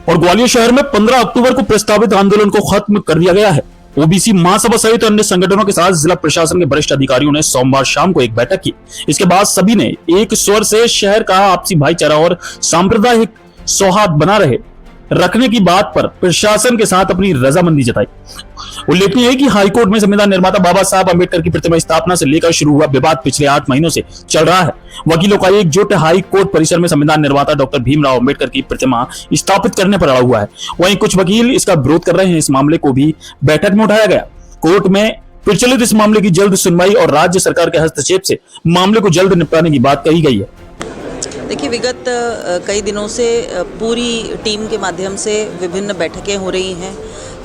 और ग्वालियर शहर में 15 अक्टूबर को प्रस्तावित आंदोलन को खत्म कर दिया गया है। ओबीसी महासभा सहित अन्य संगठनों के साथ जिला प्रशासन के वरिष्ठ अधिकारियों ने सोमवार शाम को एक बैठक की। इसके बाद सभी ने एक स्वर से शहर का आपसी भाईचारा और सांप्रदायिक सौहार्द बना रखने की बात पर प्रशासन के साथ अपनी रजामंदी जताई। उल्लेखनीय है कि हाईकोर्ट में संविधान निर्माता बाबा साहब अम्बेडकर की प्रतिमा स्थापना से लेकर शुरू हुआ विवाद पिछले 8 महीनों से चल रहा है। वकीलों का एकजुट हाईकोर्ट परिसर में संविधान निर्माता डॉक्टर भीमराव अम्बेडकर की प्रतिमा स्थापित करने पर अड़ा हुआ है। वहीं कुछ वकील इसका विरोध कर रहे हैं। इस मामले को भी बैठक में उठाया गया। कोर्ट में प्रचलित इस मामले की जल्द सुनवाई और राज्य सरकार के हस्तक्षेप से मामले को जल्द निपटाने की बात कही गई है। देखिए, विगत कई दिनों से पूरी टीम के माध्यम से विभिन्न बैठकें हो रही हैं,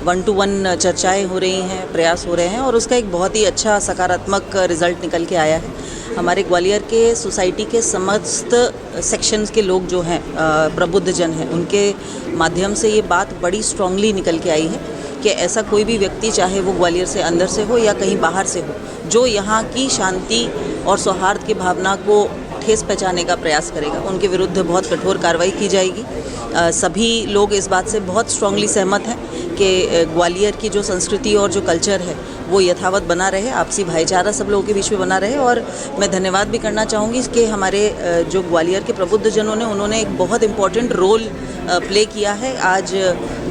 1-to-1 चर्चाएं हो रही हैं, प्रयास हो रहे हैं और उसका एक बहुत ही अच्छा सकारात्मक रिजल्ट निकल के आया है। हमारे ग्वालियर के सोसाइटी के समस्त सेक्शंस के लोग जो हैं, प्रबुद्ध जन हैं, उनके माध्यम से ये बात बड़ी स्ट्रांगली निकल के आई है कि ऐसा कोई भी व्यक्ति, चाहे वो ग्वालियर से अंदर से हो या कहीं बाहर से हो, जो यहाँ की शांति और सौहार्द की भावना को ठेस पहचाने का प्रयास करेगा, उनके विरुद्ध बहुत कठोर कार्रवाई की जाएगी। सभी लोग इस बात से बहुत स्ट्रांगली सहमत हैं कि ग्वालियर की जो संस्कृति और जो कल्चर है वो यथावत बना रहे, आपसी भाईचारा सब लोगों के बीच में बना रहे। और मैं धन्यवाद भी करना चाहूँगी कि हमारे जो ग्वालियर के प्रबुद्ध जनों ने, उन्होंने एक बहुत इम्पॉर्टेंट रोल प्ले किया है। आज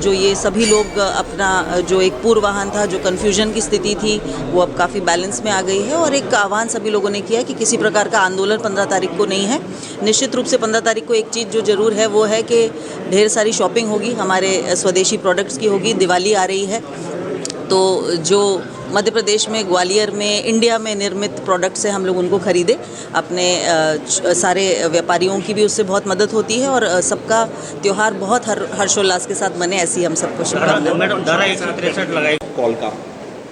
जो ये सभी लोग अपना जो एक पूर्वाहन था, जो कन्फ्यूजन की स्थिति थी, वो अब काफ़ी बैलेंस में आ गई है और एक आह्वान सभी लोगों ने किया कि किसी प्रकार का आंदोलन 15 तारीख को नहीं है। निश्चित रूप से 15 तारीख को एक चीज़ जो ज़रूर है वो है कि ढेर सारी शॉपिंग होगी, हमारे स्वदेशी प्रोडक्ट्स की होगी। दिवाली आ रही है तो जो मध्य प्रदेश में, ग्वालियर में, इंडिया में निर्मित प्रोडक्ट्स हैं, हम लोग उनको खरीदें। अपने सारे व्यापारियों की भी उससे बहुत मदद होती है और सबका त्यौहार बहुत हर्षोल्लास के साथ बने, ऐसी हम सबको शुभकामनाएं। कॉल का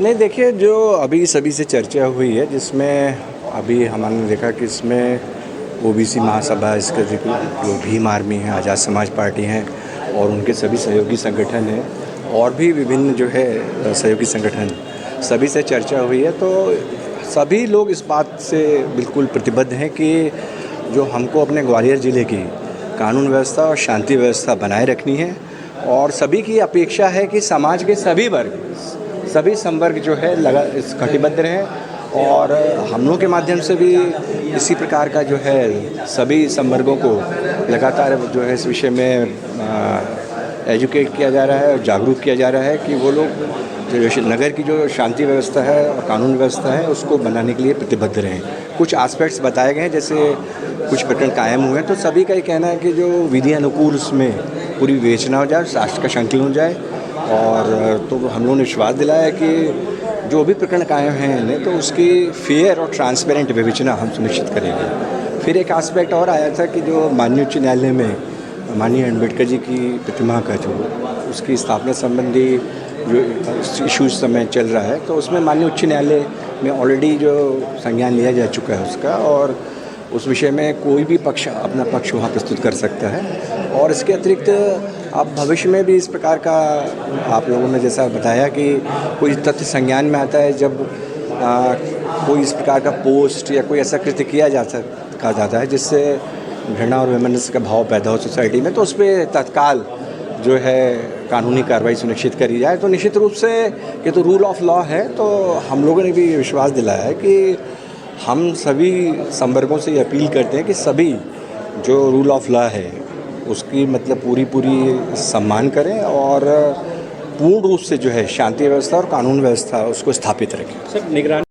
नहीं, देखिए, जो अभी सभी से चर्चा हुई है, जिसमें अभी हमने देखा कि इसमें ओबीसी महासभा, इसका जिक्र जो भीम आर्मी है, आज़ाद समाज पार्टी हैं और उनके सभी सहयोगी संगठन हैं और भी विभिन्न जो है सहयोगी संगठन, सभी से चर्चा हुई है। तो सभी लोग इस बात से बिल्कुल प्रतिबद्ध हैं कि जो हमको अपने ग्वालियर ज़िले की कानून व्यवस्था और शांति व्यवस्था बनाए रखनी है और सभी की अपेक्षा है कि समाज के सभी वर्ग, सभी संवर्ग जो है इस कटिबद्ध रहें और हम लोगों के माध्यम से भी इसी प्रकार का जो है सभी संवर्गों को लगातार जो है इस विषय में एजुकेट किया जा रहा है और जागरूक किया जा रहा है कि वो लोग जो नगर की जो शांति व्यवस्था है और कानून व्यवस्था है उसको बनाने के लिए प्रतिबद्ध रहें। कुछ एस्पेक्ट्स बताए गए हैं, जैसे कुछ प्रकरण कायम हुए हैं तो सभी का ये कहना है कि जो विधि अनुकूल उसमें पूरी विवेचना हो जाए, शास्त्र का संकलन हो जाए और तो हम लोगों ने विश्वास दिलाया है कि जो भी प्रकरण कायम हैं तो उसकी फेयर और ट्रांसपेरेंट विवेचना हम सुनिश्चित करेंगे। फिर एक एस्पेक्ट और आया था कि जो माननीय उच्च न्यायालय में माननीय अम्बेडकर जी की प्रतिमा का जो उसकी स्थापना संबंधी जो इशूज समय चल रहा है तो उसमें माननीय उच्च न्यायालय में ऑलरेडी जो संज्ञान लिया जा चुका है उसका, और उस विषय में कोई भी पक्ष अपना पक्ष वहाँ प्रस्तुत कर सकता है। और इसके अतिरिक्त अब भविष्य में भी इस प्रकार का आप लोगों ने जैसा बताया कि कोई तथ्य संज्ञान में आता है, जब कोई इस प्रकार का पोस्ट या कोई ऐसा कृत्य किया जाता है जिससे घृणा और वैमनस्य का भाव पैदा हो सोसाइटी में, तो उस पर तत्काल जो है कानूनी कार्रवाई सुनिश्चित करी जाए। तो निश्चित रूप से ये तो रूल ऑफ लॉ है, तो हम लोगों ने भी विश्वास दिलाया है कि हम सभी संवर्गों से ये अपील करते हैं कि सभी जो रूल ऑफ लॉ है उसकी मतलब पूरी सम्मान करें और पूर्ण रूप से जो है शांति व्यवस्था और कानून व्यवस्था उसको स्थापित रखें। सर, निगरानी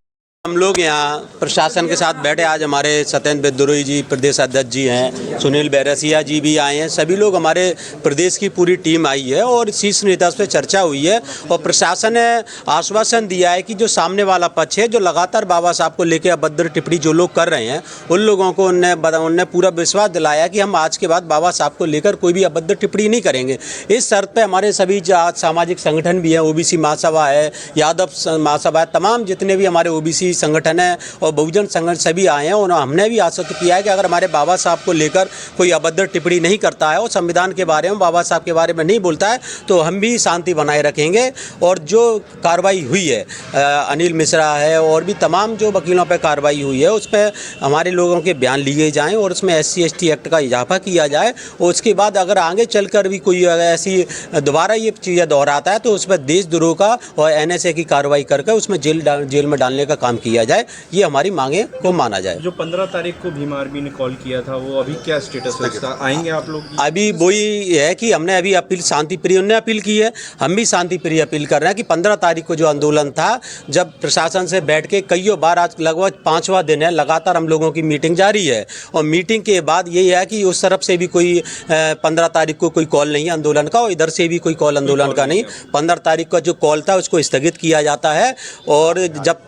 हम लोग यहाँ प्रशासन के साथ बैठे, आज हमारे सत्येंद्र बिद्रोही जी प्रदेश अध्यक्ष जी हैं, सुनील बैरसिया जी भी आए हैं, सभी लोग हमारे प्रदेश की पूरी टीम आई है और शीर्ष नेता पे चर्चा हुई है और प्रशासन ने आश्वासन दिया है कि जो सामने वाला पक्ष है जो लगातार बाबा साहब को लेकर अभद्र टिप्पणी जो लोग कर रहे हैं उन लोगों को उनने पूरा विश्वास दिलाया कि हम आज के बाद बाबा साहब को लेकर कोई भी अभद्र टिप्पणी नहीं करेंगे। इस शर्त पर हमारे सभी सामाजिक संगठन भी हैं, ओबीसी महासभा है, यादव महासभा है, तमाम जितने भी हमारे ओबीसी संगठन है और बहुजन संगठन सभी आए हैं और हमने भी आश्वस्त किया है कि अगर हमारे बाबा साहब को लेकर कोई अभद्र टिप्पणी नहीं करता है और संविधान के बारे में, बाबा साहब के बारे में नहीं बोलता है तो हम भी शांति बनाए रखेंगे। और जो कार्रवाई हुई है, अनिल मिश्रा है और भी तमाम जो वकीलों पर कार्रवाई हुई है, उस पर हमारे लोगों के बयान लिए जाएँ और उसमें SC/ST एक्ट का इजाफा किया जाए। और उसके बाद अगर आगे चलकर भी कोई ऐसी दोबारा ये चीज़ें दोहराता है तो उस पर देशद्रोह का और NSA की कार्रवाई करके उसमें जेल में डालने का काम किया जाए। ये हमारी मांगे को माना जाए। जो 15 तारीख को भीम आर्मी ने कॉल किया था वो अभी क्या स्टेटस है इसका? आएंगे आप लोग? अभी वही है कि हमने अभी अपील शांति प्रिय ने अपील की है, हम भी शांति प्रिय अपील कर रहे हैं कि 15 तारीख को जो आंदोलन था, जब प्रशासन से बैठ के कई बार, आज लगभग 5वां दिन है, लगातार हम लोगों की मीटिंग जारी है और मीटिंग के बाद यही है कि उस तरफ से भी कोई 15 तारीख को कोई कॉल नहीं है आंदोलन का और इधर से भी कोई कॉल आंदोलन का नहीं। 15 तारीख का जो कॉल था उसको स्थगित किया जाता है और जब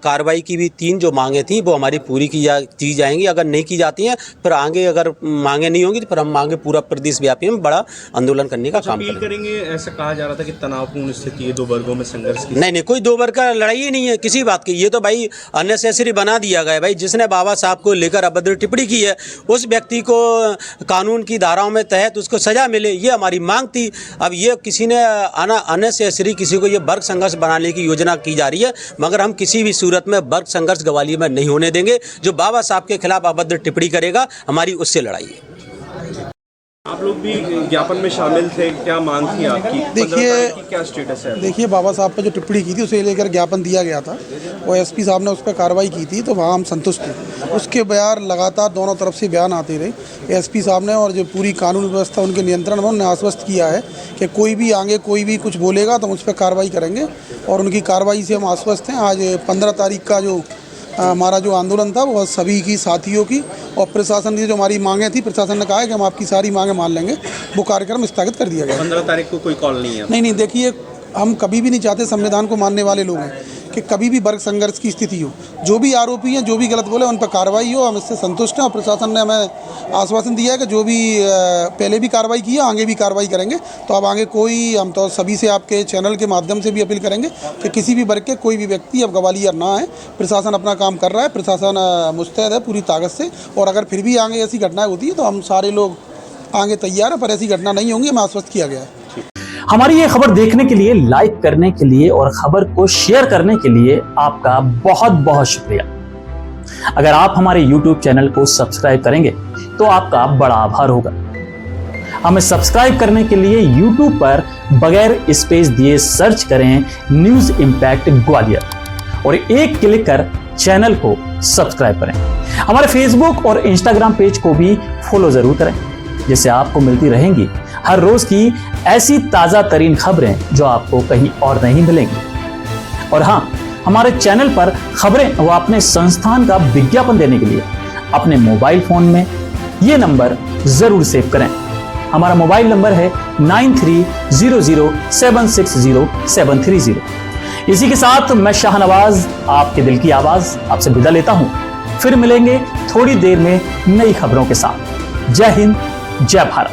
कार्रवाई की भी 3 जो मांगे थी वो हमारी पूरी की जाएंगी। अगर नहीं की जाती हैं फिर आगे अगर मांगे नहीं होंगी तो फिर हम मांगे पूरा प्रदेश व्यापी में बड़ा आंदोलन करने का काम करेंगे। ऐसा कहा जा रहा था कि तनावपूर्ण स्थिति है, 2 वर्गों में संघर्ष की। नहीं, कोई 2 वर्ग का लड़ाई ही नहीं है किसी बात की। ये तो भाई अननेसेसरी बना दिया गया है। भाई जिसने बाबा साहब को लेकर अभद्र टिप्पणी की है उस व्यक्ति को कानून की धाराओं में तहत उसको सजा मिले, ये हमारी मांग थी। अब ये किसी ने अननेसेसरी किसी को ये वर्ग संघर्ष बनाने की योजना की जा रही है, मगर हम किसी भी सूरत में वर्ग संघर्ष ग्वालियर में नहीं होने देंगे। जो बाबा साहब के खिलाफ अभद्र टिप्पणी करेगा हमारी उससे लड़ाई है। आप लोग भी ज्ञापन में शामिल थे, क्या मांग थी आपकी? देखिए क्या स्टेटस है? देखिए बाबा साहब पर जो टिप्पणी की थी उसे लेकर ज्ञापन दिया गया था और SP साहब ने उस पर कार्रवाई की थी तो वहाँ हम संतुष्ट थे। उसके बयान लगातार दोनों तरफ से बयान आते रहे। SP साहब ने और जो पूरी कानून व्यवस्था उनके नियंत्रण में, उन्होंने आश्वस्त किया है कि कोई भी आगे कोई भी कुछ बोलेगा तो हम उस पर कार्रवाई करेंगे और उनकी कार्रवाई से हम आश्वस्त हैं। आज 15 तारीख का जो हमारा जो आंदोलन था वो सभी की साथियों की और प्रशासन की जो हमारी मांगें थी, प्रशासन ने कहा है कि हम आपकी सारी मांगें मान लेंगे। वो कार्यक्रम स्थगित कर दिया गया। 15 तारीख को कोई कॉल नहीं है? नहीं, देखिए हम कभी भी नहीं चाहते, संविधान को मानने वाले लोग हैं, कि कभी भी वर्ग संघर्ष की स्थिति हो। जो भी आरोपी हैं, जो भी गलत बोले उन पर कार्रवाई हो, हम इससे संतुष्ट हैं। और प्रशासन ने हमें आश्वासन दिया है कि जो भी पहले भी कार्रवाई की है आगे भी कार्रवाई करेंगे। तो अब आगे कोई, हम तो सभी से आपके चैनल के माध्यम से भी अपील करेंगे कि किसी भी वर्ग के कोई भी व्यक्ति अब ग्वालियर ना आए। प्रशासन अपना काम कर रहा है, प्रशासन मुस्तैद है पूरी ताकत से और अगर फिर भी आगे ऐसी घटनाएँ होती है तो हम सारे लोग आगे तैयार हैं, पर ऐसी घटना नहीं होंगी, हमें आश्वस्त किया गया है। हमारी ये खबर देखने के लिए, लाइक करने के लिए और खबर को शेयर करने के लिए आपका बहुत बहुत शुक्रिया। अगर आप हमारे YouTube चैनल को सब्सक्राइब करेंगे तो आपका बड़ा आभार होगा। हमें सब्सक्राइब करने के लिए YouTube पर बगैर स्पेस दिए सर्च करें न्यूज इंपैक्ट ग्वालियर और एक क्लिक कर चैनल को सब्सक्राइब करें। हमारे Facebook और Instagram पेज को भी फॉलो जरूर करें, जिससे आपको मिलती रहेंगी हर रोज की ऐसी ताजा तरीन खबरें जो आपको कहीं और नहीं मिलेंगी। और हाँ, हमारे चैनल पर खबरें व अपने संस्थान का विज्ञापन देने के लिए अपने मोबाइल फोन में ये नंबर जरूर सेव करें। हमारा मोबाइल नंबर है 9300760730। इसी के साथ मैं शाहनवाज, आपके दिल की आवाज, आपसे विदा लेता हूं। फिर मिलेंगे थोड़ी देर में नई खबरों के साथ। जय हिंद, जय भारत।